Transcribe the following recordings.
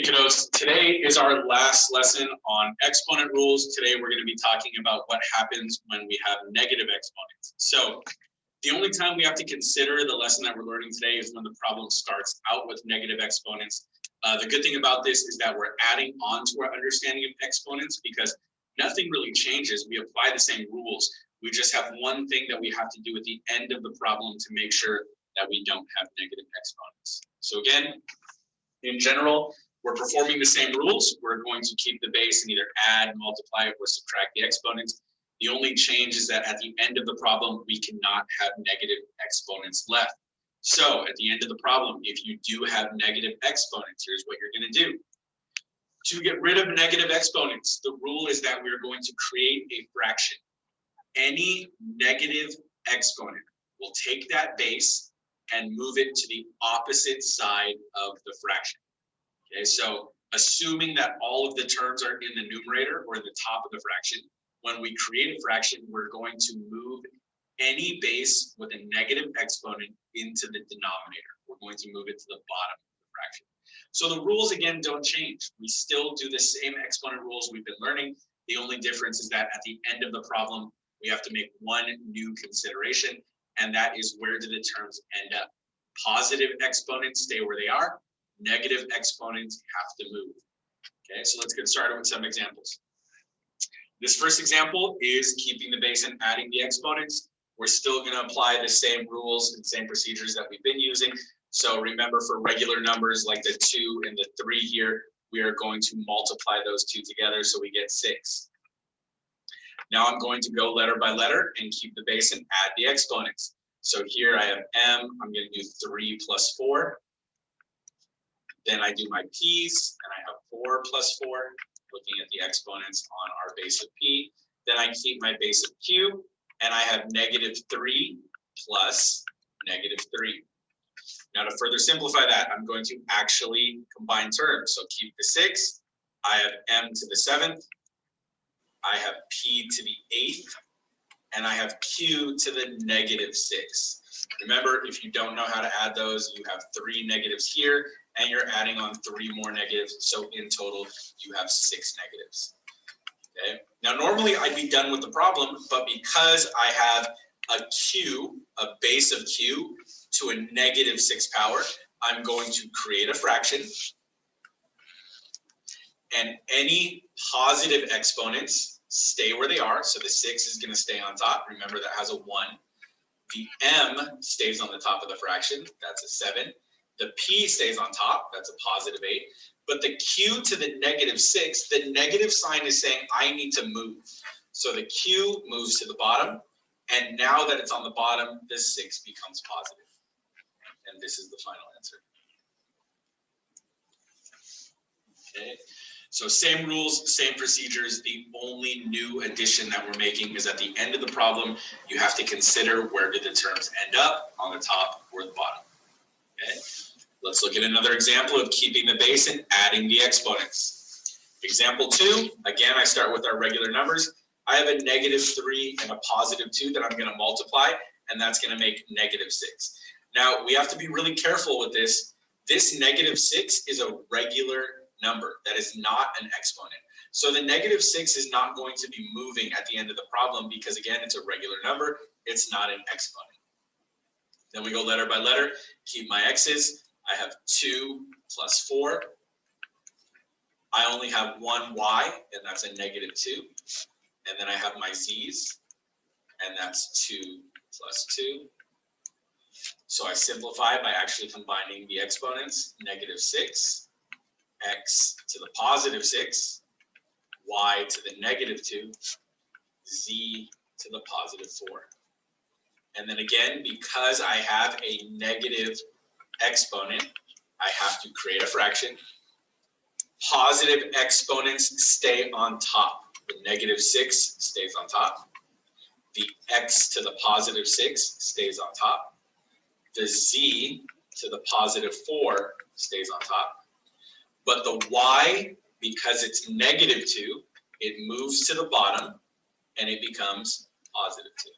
kiddos, today is our last lesson on exponent rules. Today we're going to be talking about what happens when we have negative exponents. So the only time we have to consider the lesson that we're learning today is when the problem starts out with negative exponents. The good thing about this is that we're adding on to our understanding of exponents because nothing really changes. We apply the same rules. We just have one thing that we have to do at the end of the problem to make sure that we don't have negative exponents. So again, in general, we're performing the same rules. We're going to keep the base and either add, multiply, or subtract the exponents. The only change is that at the end of the problem, we cannot have negative exponents left. So at the end of the problem, if you do have negative exponents, here's what you're going to do. To get rid of negative exponents, the rule is that we're going to create a fraction. Any negative exponent will take that base and move it to the opposite side of the fraction. Okay, so assuming that all of the terms are in the numerator or the top of the fraction, when we create a fraction, we're going to move any base with a negative exponent into the denominator. We're going to move it to the bottom of the fraction. So the rules, again, don't change. We still do the same exponent rules we've been learning. The only difference is that at the end of the problem, we have to make one new consideration, and that is where do the terms end up? Positive exponents stay where they are. Negative exponents have to move. Okay, so let's get started with some examples. This first example is keeping the base and adding the exponents. We're still going to apply the same rules and same procedures that we've been using. So remember, for regular numbers like the 2 and the 3 here, we are going to multiply those two together so we get 6. Now I'm going to go letter by letter and keep the base and add the exponents. So here I have m, I'm going to do 3 plus 4. Then I do my p's, and I have 4 plus 4, looking at the exponents on our base of p. Then I keep my base of q, and I have negative 3 plus negative 3. Now to further simplify that, I'm going to actually combine terms. So keep the 6, I have m to the 7th, I have p to the 8th, and I have q to the negative 6. Remember, if you don't know how to add those, you have 3 negatives here, and you're adding on 3 more negatives. So in total, you have 6 negatives. Okay. Now, normally I'd be done with the problem, but because I have a q, a base of q, to a negative 6 power, I'm going to create a fraction. And any positive exponents stay where they are. So the 6 is going to stay on top. Remember, that has a 1. The m stays on the top of the fraction. That's a 7. The p stays on top. That's a positive 8. But the q to the negative 6, the negative sign is saying I need to move. So the q moves to the bottom. And now that it's on the bottom, the 6 becomes positive. And this is the final answer. Okay. So same rules, same procedures. The only new addition that we're making is at the end of the problem, you have to consider where do the terms end up, on the top or the bottom. Okay. Let's look at another example of keeping the base and adding the exponents. Example 2, again, I start with our regular numbers. I have a negative 3 and a positive 2 that I'm going to multiply, and that's going to make negative 6. Now, we have to be really careful with this. This negative 6 is a regular number. That is not an exponent. So the negative 6 is not going to be moving at the end of the problem because, again, it's a regular number. It's not an exponent. Then we go letter by letter, keep my x's. I have 2 plus 4. I only have one y, and that's a negative 2. And then I have my z's, and that's 2 plus 2. So I simplify by actually combining the exponents, negative 6, x to the positive 6, y to the negative 2, z to the positive 4. And then again, because I have a negative exponent, I have to create a fraction. Positive exponents stay on top. The negative 6 stays on top. The x to the positive 6 stays on top. The z to the positive 4 stays on top. But the y, because it's negative 2, it moves to the bottom and it becomes positive 2.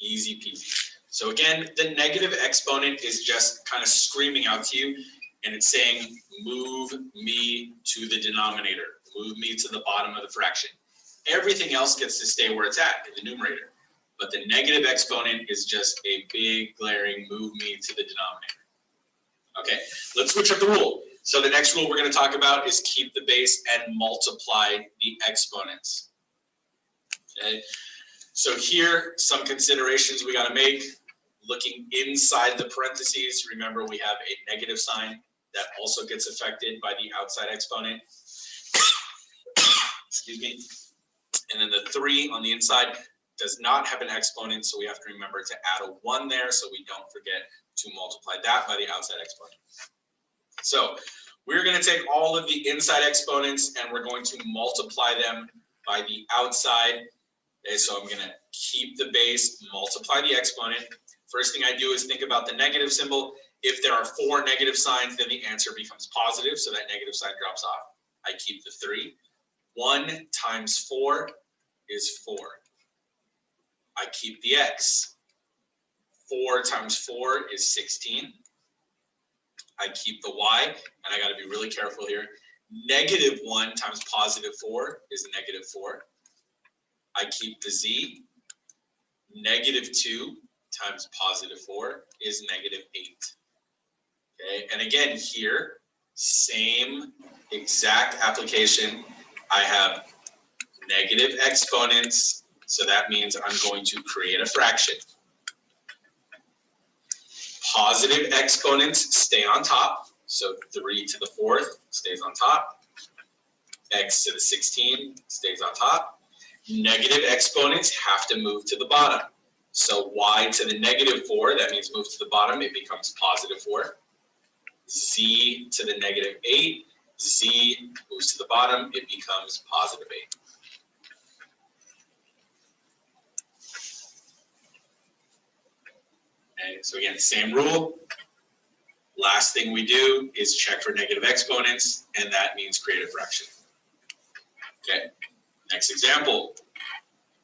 Easy peasy. So again, the negative exponent is just kind of screaming out to you, and it's saying, move me to the denominator, move me to the bottom of the fraction. Everything else gets to stay where it's at in the numerator. But the negative exponent is just a big glaring move me to the denominator. Okay, let's switch up the rule. So the next rule we're going to talk about is keep the base and multiply the exponents. Okay, so here, some considerations we got to make. Looking inside the parentheses, remember we have a negative sign that also gets affected by the outside exponent. Excuse me. And then the 3 on the inside does not have an exponent, so we have to remember to add a 1 there so we don't forget to multiply that by the outside exponent. So we're going to take all of the inside exponents and we're going to multiply them by the outside. Okay, so I'm going to keep the base, multiply the exponent. First thing I do is think about the negative symbol. If there are 4 negative signs, then the answer becomes positive, so that negative sign drops off. I keep the 3. 1 times 4 is 4. I keep the x. 4 times 4 is 16. I keep the y, and I got to be really careful here. Negative 1 times positive 4 is negative 4. I keep the z. Negative 2 times positive 4 is negative 8. Okay, and again here, same exact application. I have negative exponents, so that means I'm going to create a fraction. Positive exponents stay on top, so 3 to the 4th stays on top. X to the 16 stays on top. Negative exponents have to move to the bottom. So y to the negative 4, that means move to the bottom, it becomes positive 4. Z to the negative 8, z moves to the bottom, it becomes positive 8. Okay, so again, same rule. Last thing we do is check for negative exponents, and that means create a fraction. Okay, next example.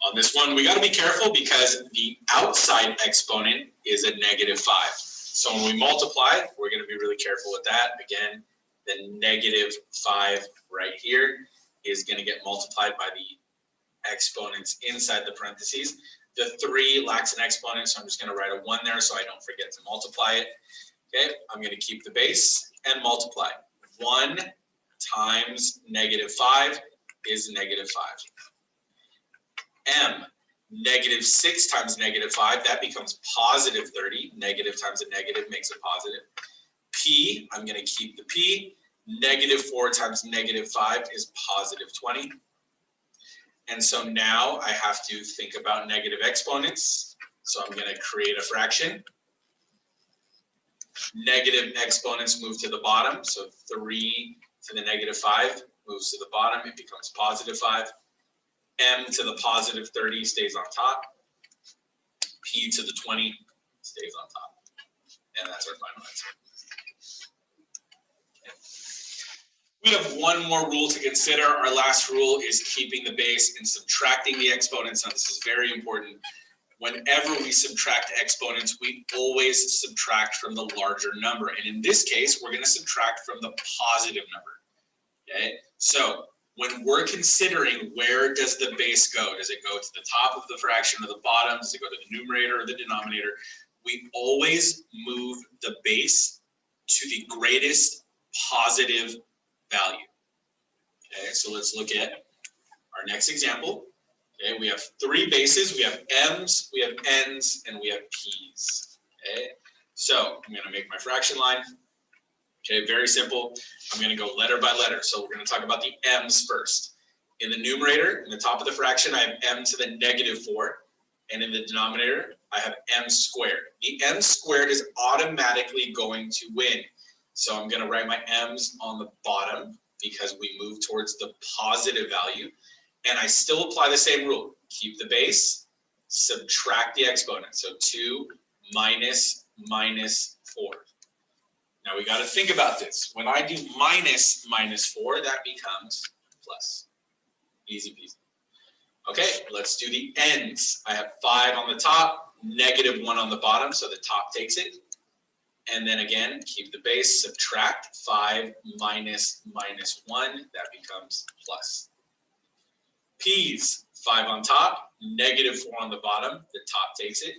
On this one, we got to be careful because the outside exponent is a negative 5. So when we multiply, we're going to be really careful with that. Again, the negative 5 right here is going to get multiplied by the exponents inside the parentheses. The 3 lacks an exponent, so I'm just going to write a 1 there so I don't forget to multiply it. Okay, I'm going to keep the base and multiply. 1 times negative 5 is negative 5. M, negative 6 times negative 5, that becomes positive 30. Negative times a negative makes it positive. P, I'm going to keep the P. Negative 4 times negative 5 is positive 20. And so now I have to think about negative exponents. So I'm going to create a fraction. Negative exponents move to the bottom. So 3 to the negative 5 moves to the bottom. It becomes positive 5. M to the positive 30 stays on top. P to the 20 stays on top. And that's our final answer. Okay. We have one more rule to consider. Our last rule is keeping the base and subtracting the exponents. Now, this is very important. Whenever we subtract exponents, we always subtract from the larger number. And in this case, we're going to subtract from the positive number. Okay? So when we're considering where does the base go, does it go to the top of the fraction or the bottom? Does it go to the numerator or the denominator? We always move the base to the greatest positive value. Okay, so let's look at our next example. Okay, we have 3 bases. We have m's, we have n's, and we have p's. Okay, so I'm going to make my fraction line. Okay, very simple. I'm going to go letter by letter. So we're going to talk about the m's first. In the numerator, in the top of the fraction, I have m to the negative 4. And in the denominator, I have m squared. The m squared is automatically going to win. So I'm going to write my m's on the bottom because we move towards the positive value. And I still apply the same rule. Keep the base, subtract the exponent. So 2 minus 4. Now we got to think about this. When I do minus 4, that becomes plus. Easy peasy. Okay, let's do the ends. I have 5 on the top, -1 on the bottom, so the top takes it. And then again, keep the base, subtract 5 minus -1, that becomes plus. P's, 5 on top, -4 on the bottom, the top takes it.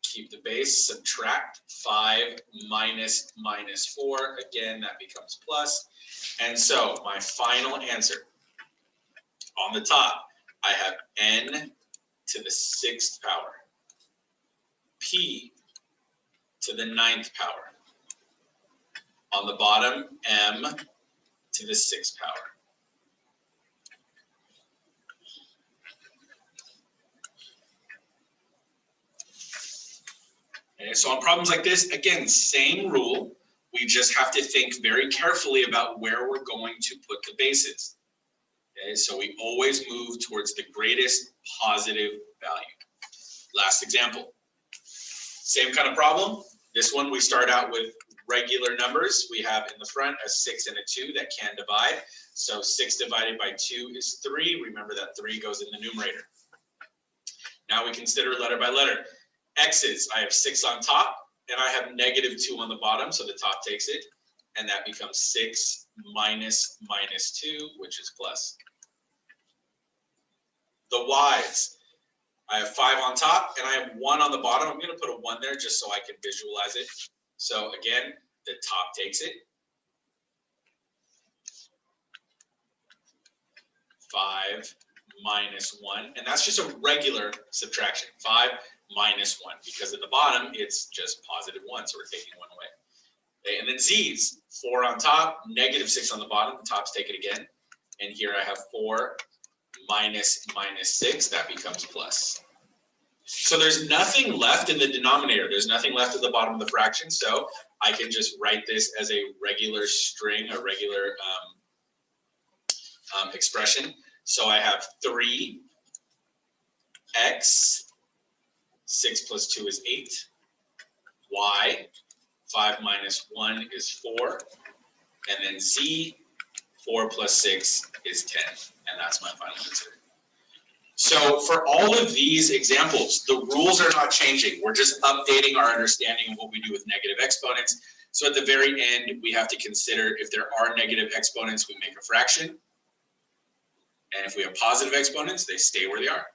Keep the base, subtract 5 minus -4, again, that becomes plus. And so my final answer, on the top, I have n to the 6th power, p to the 9th power. On the bottom, m to the 6th power. Okay, so on problems like this, again, same rule. We just have to think very carefully about where we're going to put the bases. Okay, so we always move towards the greatest positive value. Last example. Same kind of problem. This one, we start out with regular numbers. We have in the front a 6 and a 2 that can divide. So 6 divided by 2 is 3. Remember that 3 goes in the numerator. Now we consider letter by letter. X's, I have 6 on top, and I have -2 on the bottom, so the top takes it. And that becomes 6 minus -2, which is plus. The Y's, I have 5 on top and I have 1 on the bottom. I'm going to put a 1 there just so I can visualize it. So again, the top takes it. 5 minus 1. And that's just a regular subtraction. 5 minus 1. Because at the bottom, it's just +1. So we're taking 1 away. Okay, and then Z's, 4 on top, -6 on the bottom. The tops take it again. And here I have 4 minus -6, that becomes plus. So there's nothing left in the denominator. There's nothing left at the bottom of the fraction. So I can just write this as a regular string, a regular expression. So I have 3x, 6 plus 2 is 8, y, 5 minus 1 is 4, and then z, 4 plus 6 is 10. And that's my final answer. So for all of these examples, the rules are not changing. We're just updating our understanding of what we do with negative exponents. So at the very end, we have to consider if there are negative exponents, we make a fraction. And if we have positive exponents, they stay where they are.